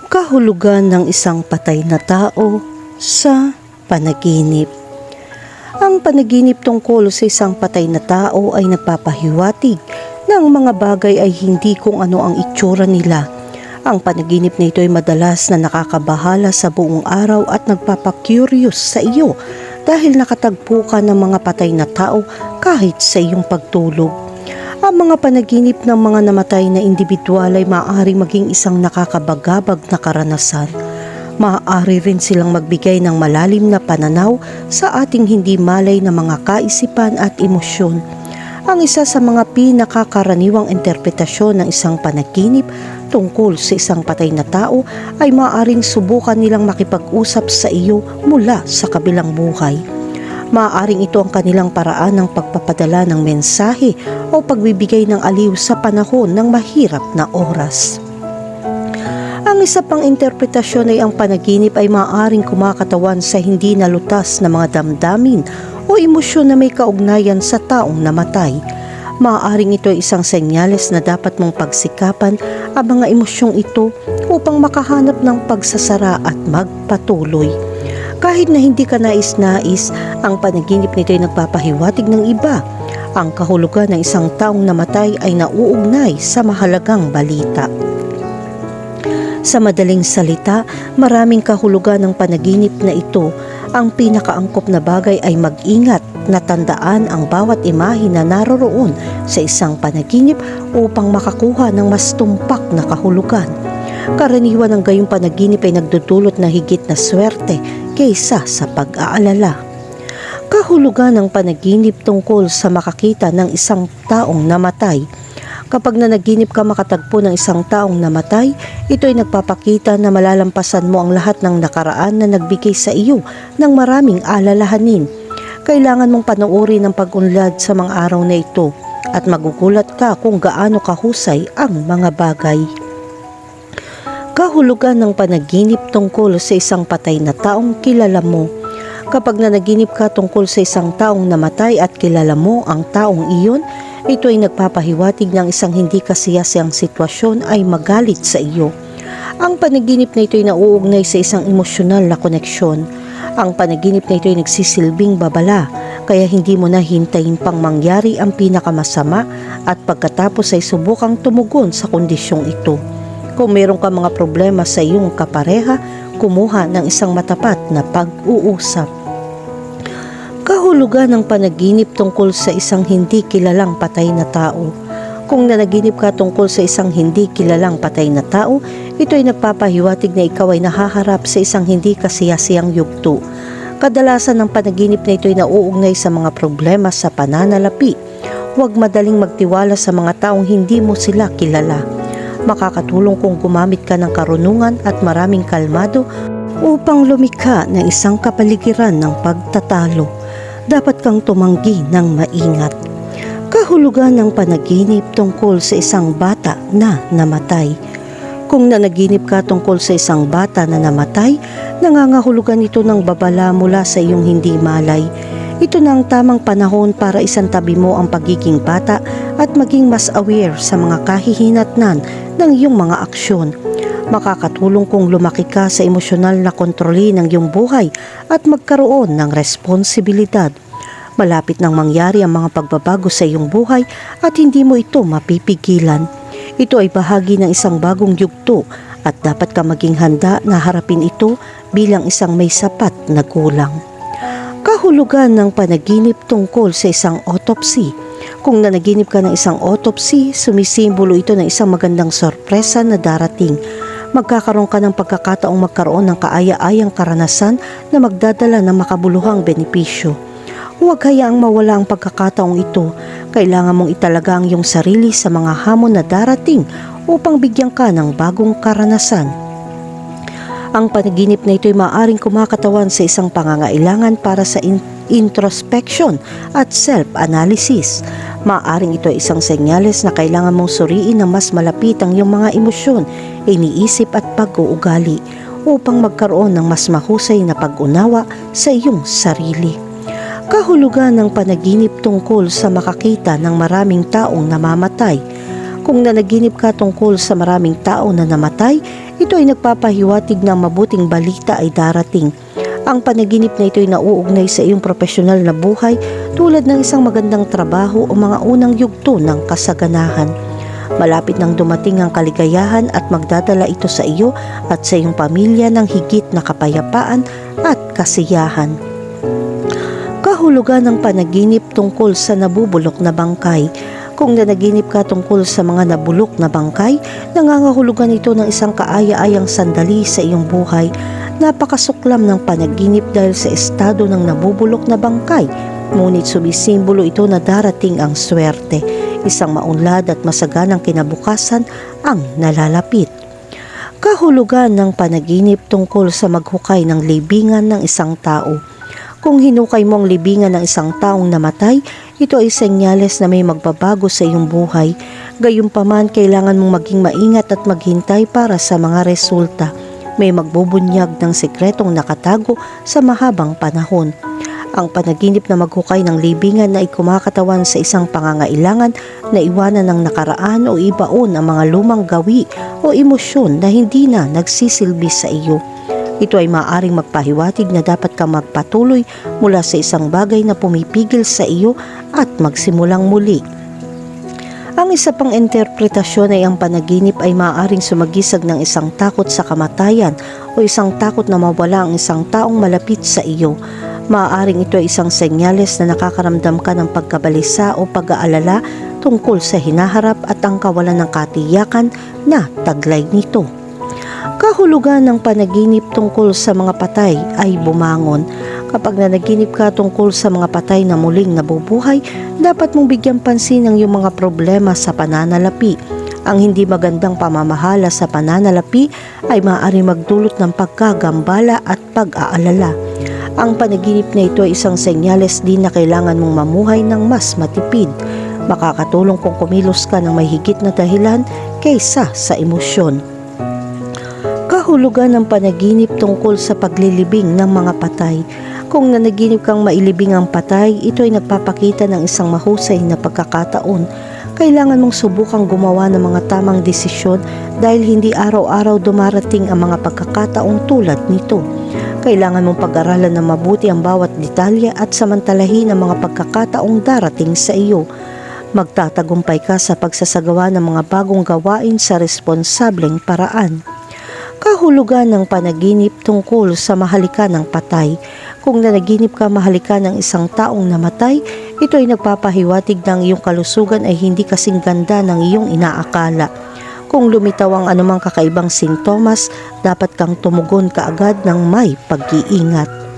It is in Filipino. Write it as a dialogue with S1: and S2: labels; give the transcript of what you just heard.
S1: Kahulugan ng isang patay na tao sa panaginip. Ang panaginip tungkol sa isang patay na tao ay nagpapahiwatig na ang mga bagay ay hindi kung ano ang itsura nila. Ang panaginip na ito ay madalas na nakakabahala sa buong araw at nagpapakurious sa iyo dahil nakatagpo ka ng mga patay na tao kahit sa iyong pagtulog. Ang mga panaginip ng mga namatay na individual ay maaaring maging isang nakakabagabag na karanasan. Maaari rin silang magbigay ng malalim na pananaw sa ating hindi malay na mga kaisipan at emosyon. Ang isa sa mga pinakakaraniwang interpretasyon ng isang panaginip tungkol sa isang patay na tao ay maaaring subukan nilang makipag-usap sa iyo mula sa kabilang buhay. Maaaring ito ang kanilang paraan ng pagpapadala ng mensahe o pagbibigay ng aliw sa panahon ng mahirap na oras. Ang isa pang interpretasyon ay ang panaginip ay maaaring kumakatawan sa hindi nalutas na mga damdamin o emosyon na may kaugnayan sa taong namatay. Maaaring ito ay isang senyales na dapat mong pagsikapan ang mga emosyong ito upang makahanap ng pagsasara at magpatuloy. Kahit na hindi ka nais-nais, ang panaginip nito ay nagpapahiwatig ng iba. Ang kahulugan ng isang taong namatay ay nauugnay sa mahalagang balita. Sa madaling salita, maraming kahulugan ng panaginip na ito. Ang pinakaangkop na bagay ay mag-ingat na tandaan ang bawat imahe na naroroon sa isang panaginip upang makakuha ng mas tumpak na kahulugan. Karaniwan ng gayong panaginip ay nagdudulot na higit na swerte kaysa sa pag-aalala. Kahulugan ng panaginip tungkol sa makakita ng isang taong namatay. Kapag nanaginip ka makatagpo ng isang taong namatay, ito ay nagpapakita na malalampasan mo ang lahat ng nakaraan na nagbigay sa iyo ng maraming alalahanin. Kailangan mong panoorin ang pag-unlad sa mga araw na ito at magugulat ka kung gaano kahusay ang mga bagay. Kahulugan ng panaginip tungkol sa isang patay na taong kilala mo. Kapag nanaginip ka tungkol sa isang taong namatay at kilala mo ang taong iyon, ito ay nagpapahiwatig ng isang hindi kasiyasiyang sitwasyon ay magalit sa iyo. Ang panaginip na ito ay nauugnay sa isang emosyonal na koneksyon. Ang panaginip na ito ay nagsisilbing babala, kaya hindi mo na hintayin pang mangyari ang pinakamasama at pagkatapos ay subukang tumugon sa kondisyong ito. Kung meron ka mga problema sa iyong kapareha, kumuha ng isang matapat na pag-uusap. Kahulugan ng panaginip tungkol sa isang hindi kilalang patay na tao. Kung nanaginip ka tungkol sa isang hindi kilalang patay na tao, ito ay nagpapahiwatig na ikaw ay nahaharap sa isang hindi kasiyasiyang yugto. Kadalasan ng panaginip na ito ay nauugnay sa mga problema sa pananalapi. Huwag madaling magtiwala sa mga taong hindi mo sila kilala. Makakatulong kung gumamit ka ng karunungan at maraming kalmado upang lumikha ng isang kapaligiran ng pagtatalo. Dapat kang tumanggi ng maingat. Kahulugan ng panaginip tungkol sa isang bata na namatay. Kung nanaginip ka tungkol sa isang bata na namatay, nangangahulugan ito ng babala mula sa iyong hindi malay. Ito na ang tamang panahon para isantabi mo ang pagiging bata at maging mas aware sa mga kahihinatnan ng iyong mga aksyon. Makakatulong kung lumaki ka sa emosyonal na kontrolin ng iyong buhay at magkaroon ng responsibilidad. Malapit nang mangyari ang mga pagbabago sa iyong buhay at hindi mo ito mapipigilan. Ito ay bahagi ng isang bagong yugto at dapat ka maging handa na harapin ito bilang isang may sapat na gulang. Kahulugan ng panaginip tungkol sa isang autopsy. Kung nanaginip ka ng isang autopsy, sumisimbolo ito ng isang magandang sorpresa na darating. Magkakaroon ka ng pagkakataong magkaroon ng kaaya-ayang karanasan na magdadala ng makabuluhang benepisyo. Huwag hayaang mawala ang pagkakataong ito. Kailangan mong italaga ang iyong sarili sa mga hamon na darating upang bigyan ka ng bagong karanasan. Ang panaginip na ito ay maaaring kumakatawan sa isang pangangailangan para sa introspection at self-analysis. Maaaring ito ay isang senyales na kailangan mong suriin na mas malapit ang iyong mga emosyon, iniisip at pag-uugali upang magkaroon ng mas mahusay na pag-unawa sa iyong sarili. Kahulugan ng panaginip tungkol sa makakita ng maraming taong namamatay. Kung nanaginip ka tungkol sa maraming tao na namatay, ito ito ay nagpapahiwatig na mabuting balita ay darating. Ang panaginip na ito ay nauugnay sa iyong profesional na buhay tulad ng isang magandang trabaho o mga unang yugto ng kasaganahan. Malapit nang dumating ang kaligayahan at magdadala ito sa iyo at sa iyong pamilya ng higit na kapayapaan at kasiyahan. Kahulugan ng panaginip tungkol sa nabubulok na bangkay. Kung nanaginip ka tungkol sa mga nabulok na bangkay, nangangahulugan ito ng isang kaaya-ayang sandali sa iyong buhay. Napakasuklam ng panaginip dahil sa estado ng nabubulok na bangkay, ngunit sumisimbolo ito na darating ang swerte, isang maunlad at masaganang kinabukasan ang nalalapit. Kahulugan ng panaginip tungkol sa maghukay ng libingan ng isang tao. Kung hinukay mo ang libingan ng isang taong namatay, ito ay senyales na may magbabago sa iyong buhay. Gayunpaman, kailangan mong maging maingat at maghintay para sa mga resulta. May magbubunyag ng sekretong nakatago sa mahabang panahon. Ang panaginip na maghukay ng libingan na kumakatawan sa isang pangangailangan na iwanan ng nakaraan o ibaon ang mga lumang gawi o emosyon na hindi na nagsisilbi sa iyo. Ito ay maaaring magpahiwatig na dapat kang magpatuloy mula sa isang bagay na pumipigil sa iyo at magsimulang muli. Ang isa pang interpretasyon ay ang panaginip ay maaaring sumagisag ng isang takot sa kamatayan o isang takot na mawala ang isang taong malapit sa iyo. Maaaring ito ay isang senyales na nakakaramdam ka ng pagkabalisa o pag-aalala tungkol sa hinaharap at ang kawalan ng katiyakan na taglay nito. Kahulugan ng panaginip tungkol sa mga patay ay bumangon. Kapag nanaginip ka tungkol sa mga patay na muling nabubuhay, dapat mong bigyan pansin ang iyong mga problema sa pananalapi. Ang hindi magandang pamamahala sa pananalapi ay maaari magdulot ng pagkagambala at pag-aalala. Ang panaginip na ito ay isang senyales din na kailangan mong mamuhay ng mas matipid. Makakatulong kung kumilos ka ng may higit na dahilan kaysa sa emosyon. Kahulugan ng panaginip tungkol sa paglilibing ng mga patay. Kung nanaginip kang mailibing ang patay, ito ay nagpapakita ng isang mahusay na pagkakataon. Kailangan mong subukang gumawa ng mga tamang desisyon dahil hindi araw-araw dumarating ang mga pagkakataong tulad nito. Kailangan mong pag-aralan ng mabuti ang bawat detalye at samantalahin ang mga pagkakataong darating sa iyo. Magtatagumpay ka sa pagsasagawa ng mga bagong gawain sa responsableng paraan. Kahulugan ng panaginip tungkol sa mahalikan ng patay. Kung nanaginip ka mahalikan ng isang taong namatay, ito ay nagpapahiwatig ng iyong kalusugan ay hindi kasing ganda ng iyong inaakala. Kung lumitaw ang anumang kakaibang sintomas, dapat kang tumugon kaagad ng may pag-iingat.